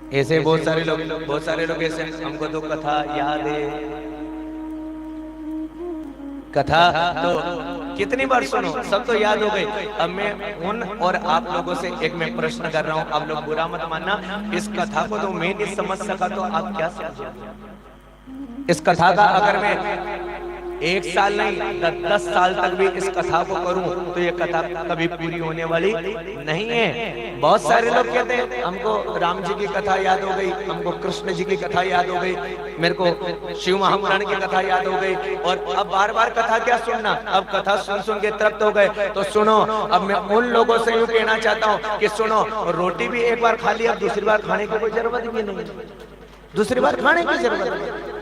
ऐसे बहुत सारे लोग ऐसे, हमको तो कथा याद है। कथा तो कितनी बार सुनो, सब तो याद हो गई। अब मैं उन और आप लोगों से एक मैं प्रश्न कर रहा हूं, आप लोग बुरा मत मानना। इस कथा को तो मैं नहीं समझ सका, तो आप क्या समझोगे? इस कथा का अगर मैं 1 साल नहीं 10 साल तक भी इस कथा को करूं, तो ये कथा कभी पूरी होने वाली नहीं है। बहुत सारे लोग कहते हैं हमको राम जी की कथा याद हो गई, हमको कृष्ण जी की कथा याद हो गई, मेरे को शिव महापुराण की कथा याद हो गई, और अब बार बार कथा क्या सुनना, अब कथा सुन सुन के तृप्त हो गए। तो सुनो, अब मैं उन लोगों से यूं कहना चाहता हूं कि सुनो, रोटी भी एक बार खा ली, अब दूसरी बार खाने की कोई जरूरत भी नहीं, दूसरी बार खाने की जरूरत नहीं।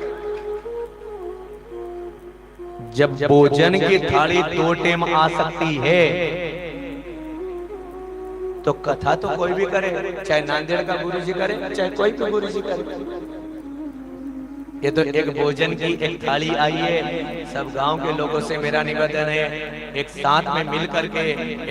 जब भोजन की थाली 2 टाइम आ सकती है, तो कथा तो कोई भी करे, चाहे नांदेड़ का गुरुजी करे, चाहे कोई भी गुरुजी करे। ये तो एक भोजन की एक थाली आई है। सब गांव के लोगों से मेरा निवेदन है, एक साथ में मिल करके,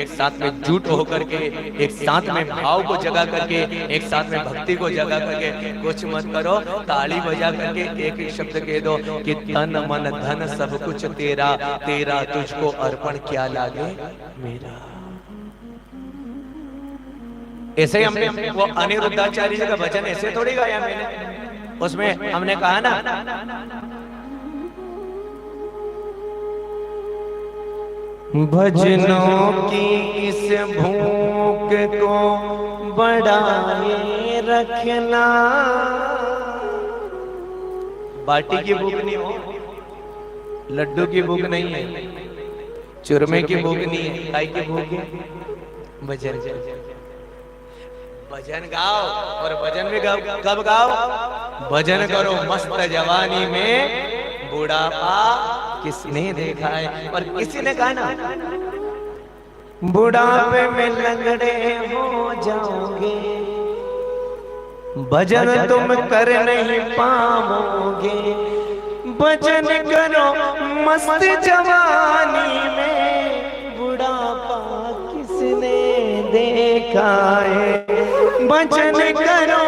एक साथ में जुट होकर के, एक साथ में भाव को जगा करके, एक साथ में भक्ति को जगा करके, कुछ मत करो, ताली बजा करके एक ही शब्द कह दो कि तन मन धन सब कुछ तेरा, तेरा तुझको अर्पण क्या लागे मेरा। ऐसे ही हमने वो अनिरुद्धाचार्य जी का भजन ऐसे थोड़ी गाया मैंने, उसमें हमने कहा ना, भजनों की इस भूख को बढ़ाए रखना। बाटी की भूख नहीं हो, लड्डू की भूख नहीं है, चूरमे की भूख नहीं है, काय की भूख है? भजन। भजन गाओ, और भजन भी गाओ, कब गाओ? भजन करो मस्त जवानी में, बुढ़ापा किसने देखा है? और किसी ने कहा ना, बुढ़ापे में लंगड़े हो जाओगे, भजन तुम कर नहीं पाओगे। भजन करो मस्त जवानी में, बुढ़ापा किसने देखा है? भजन करो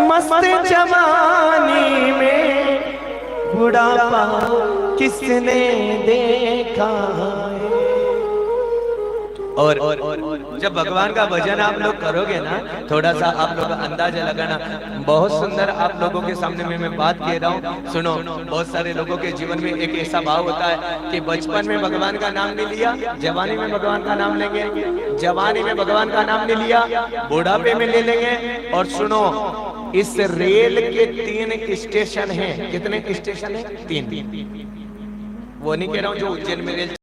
मस्त जवानी में, बुढ़ापा किसने देखा है? और जब भगवान का भजन आप लोग करोगे ना, थोड़ा सा आप लोग अंदाजा लगाना, बहुत सुंदर आप लोगों के सामने में मैं बात कह रहा हूँ, सुनो। बहुत सारे लोगों के जीवन में एक ऐसा भाव होता है कि बचपन में भगवान का नाम नहीं लिया, जवानी में भगवान का नाम लेंगे, जवानी में भगवान का नाम नहीं लिया, बुढ़ापे में ले लेंगे। और सुनो, इस रेल के 3 स्टेशन हैं। कितने स्टेशन है? 3। वो नहीं कह रहा हूँ जो उज्जैन में रेल